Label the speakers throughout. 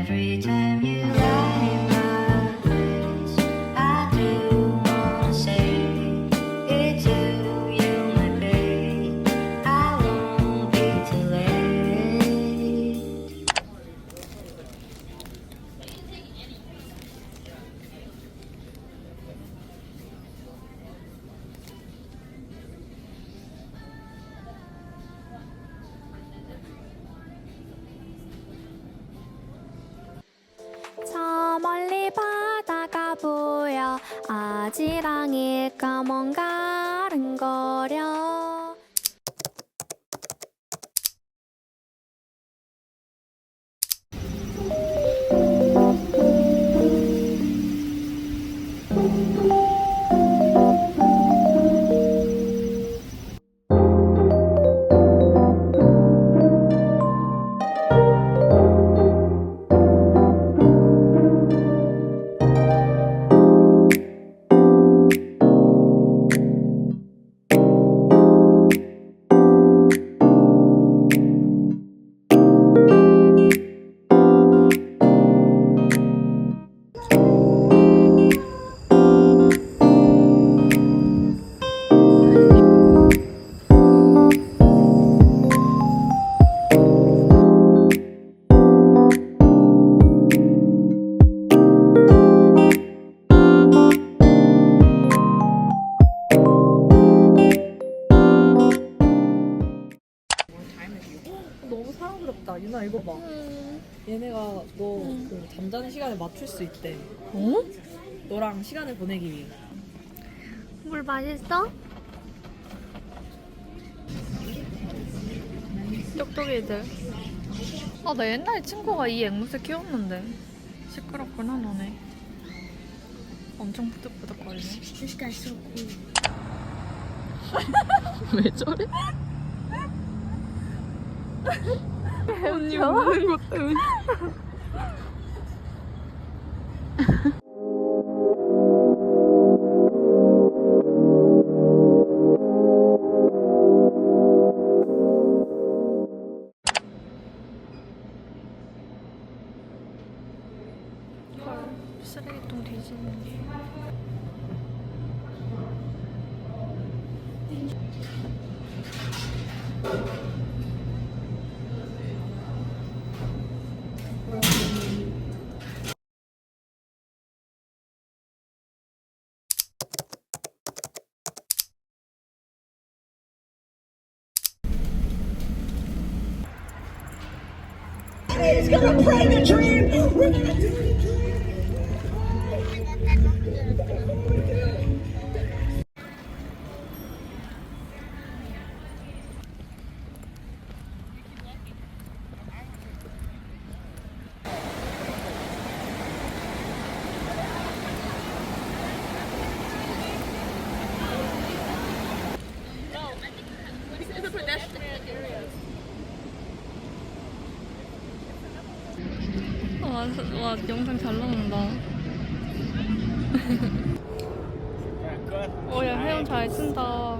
Speaker 1: Every time you write my face, I do wanna say it's you, my babe. I won't be too late.
Speaker 2: 저 멀리 바다가 보여 아지랑이가 뭔가 아른거려.
Speaker 3: 너무 사랑스럽다. 유나 이거 봐. 얘네가 너 그 잠자는 시간에 맞출 수 있대.
Speaker 2: 어?
Speaker 3: 너랑 시간을 보내기 위해.
Speaker 2: 물 맛있어? 똑똑이들. 아, 나 옛날에 친구가 이 앵무새 키웠는데 시끄럽구나 너네. 엄청 푸득푸득거리네.
Speaker 4: This guy's so cool.
Speaker 2: 왜 저래? 언니 웃는 것 때문에. 쓰레기통 뒤지는.
Speaker 5: He's gonna pray the dream. We're gonna do the dream.
Speaker 2: 와, 영상 잘 나온다. 야, 혜영 잘 쓴다.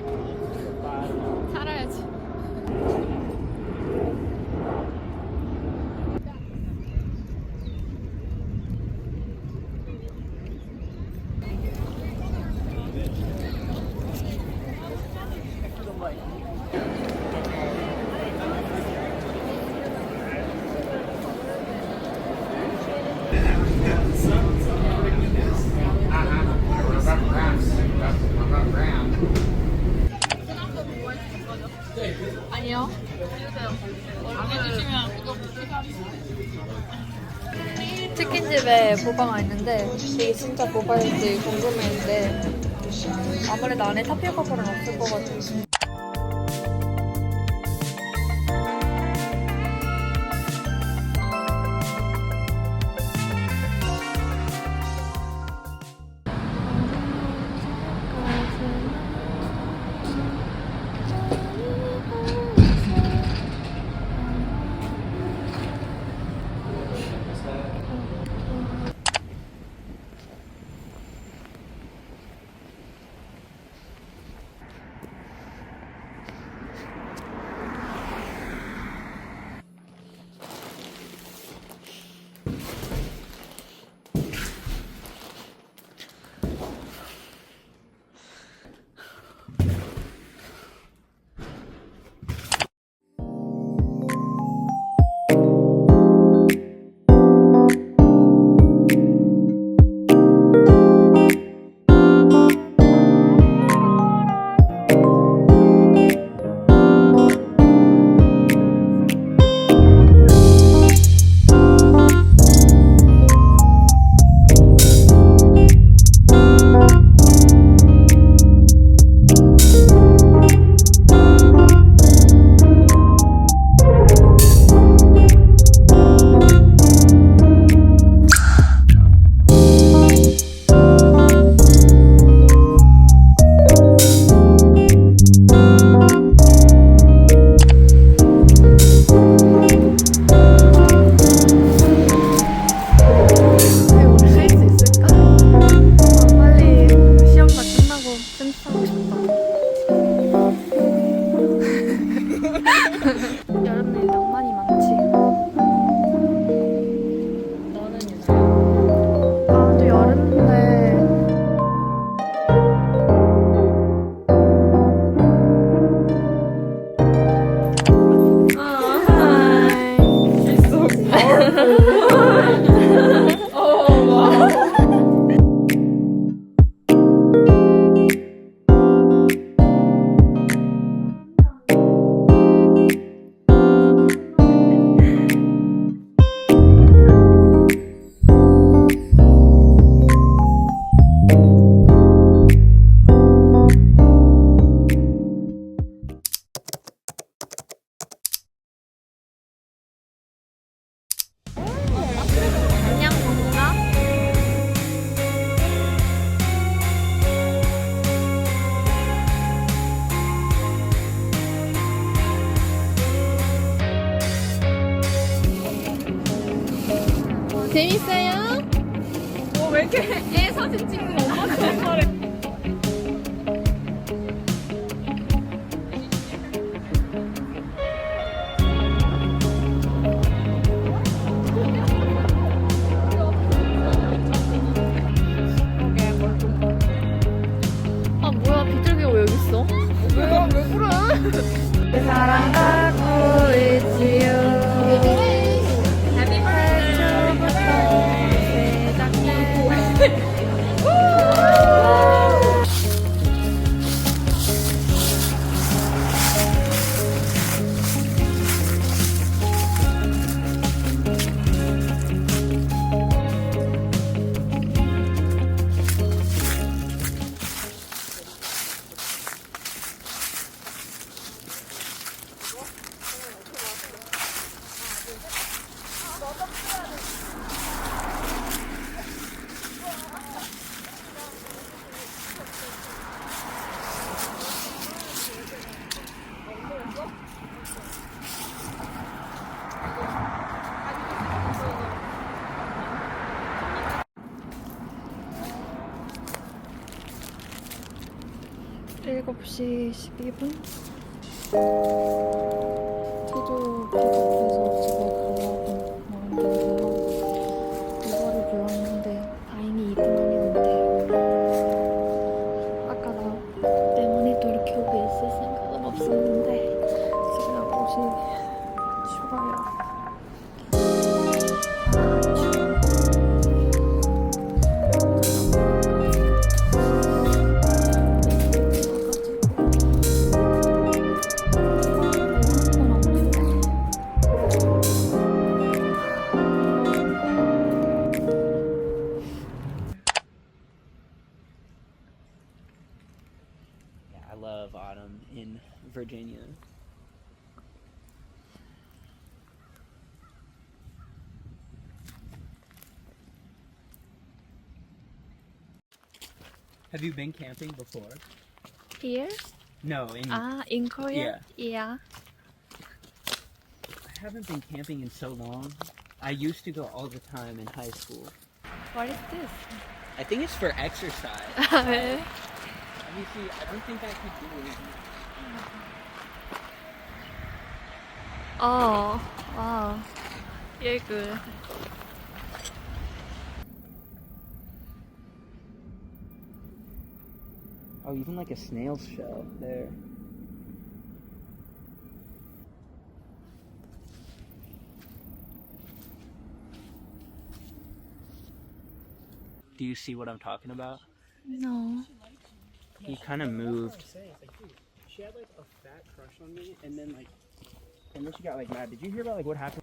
Speaker 2: 살아야지. 아니요. 안 해주시면 치킨집에 보바가 있는데 이게 진짜 보바일지 궁금했는데 아무래도 안에 타피오카 펄은 없을 것 같아요. 그냥 뭔가? 재밌어요?
Speaker 3: 왜 이렇게 애 사진 찍는 엄마처럼 말해.
Speaker 2: 아 뭐야 비둘기가 왜 여기 있어? 왜 그래? 사랑하고 있지요. 일곱 시 12분. 저도 계속해서 집에 가려고 마음먹어서 이거를 불렀는데 다행히 2분 안에 온대요. 아까 나 때문에 돌이켜고 있을 생각은 없었는데 지금 옷이 추워요.
Speaker 4: Yeah, I love autumn in Virginia. Have you been camping before?
Speaker 2: Here?
Speaker 4: No, in
Speaker 2: In Korea? Yeah.
Speaker 4: I haven't been camping in so long. I used to go all the time in high school.
Speaker 2: What is this?
Speaker 4: I think it's for exercise.
Speaker 2: 왜?
Speaker 4: Let me see. I don't think I could do it.
Speaker 2: Oh, wow. You're good.
Speaker 4: Oh, even like a snail's shell there. Do you see what I'm talking about?
Speaker 2: No.
Speaker 4: He kind of moved. She had like a fat crush on me, and then she got like mad. Did you hear about like what happened?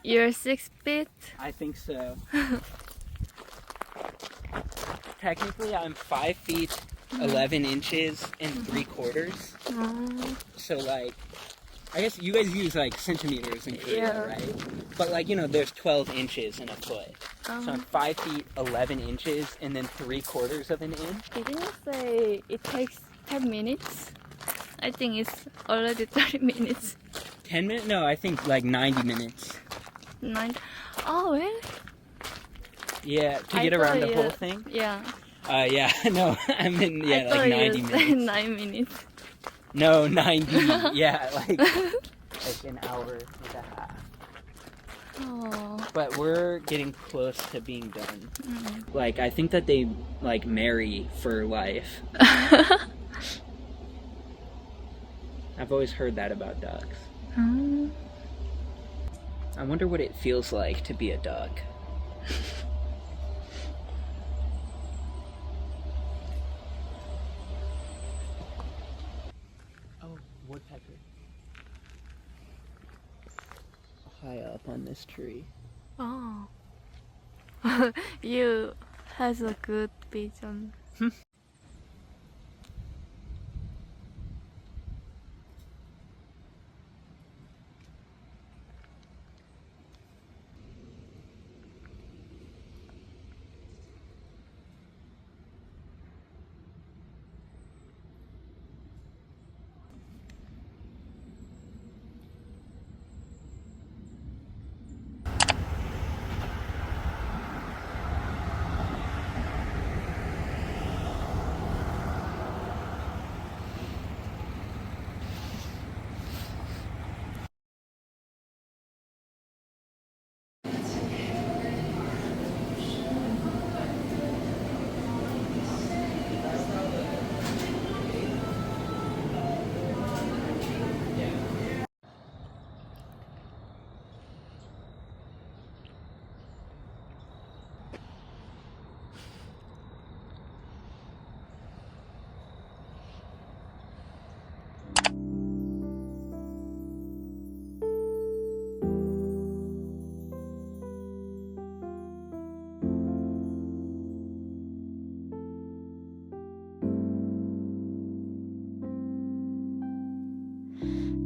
Speaker 2: You're 6 feet?
Speaker 4: I think so. Technically, I'm 5 feet 11 inches and 3/4. So like, I guess you guys use like centimeters in Korea,
Speaker 2: Yeah.
Speaker 4: right? But like, you know, there's 12 inches in a foot. So I'm 5 feet 11 inches and then 3/4 of an inch.
Speaker 2: Didn't you say it takes 10 minutes? I think it's already 30 minutes.
Speaker 4: 10 minutes? No, I think like 90 minutes.
Speaker 2: 9. Oh, really?
Speaker 4: Yeah, to
Speaker 2: I
Speaker 4: get around
Speaker 2: thought
Speaker 4: the
Speaker 2: you-
Speaker 4: whole thing.
Speaker 2: Yeah.
Speaker 4: Yeah, no, I'm in
Speaker 2: I thought
Speaker 4: like 90
Speaker 2: you said
Speaker 4: minutes.
Speaker 2: 9 minutes.
Speaker 4: No, 90. Yeah, like an hour and a half.
Speaker 2: Oh.
Speaker 4: But we're getting close to being done. Like, I think that they like marry for life. I've always heard that about ducks. I wonder what it feels like to be a dog. Oh, woodpecker. High up on this tree.
Speaker 2: Oh. You has a good vision.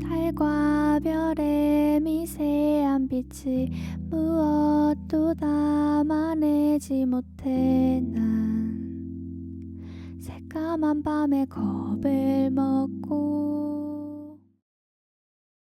Speaker 2: 달과 별의 미세한 빛이 무엇도 담아내지 못해 난 새까만 밤에 겁을 먹고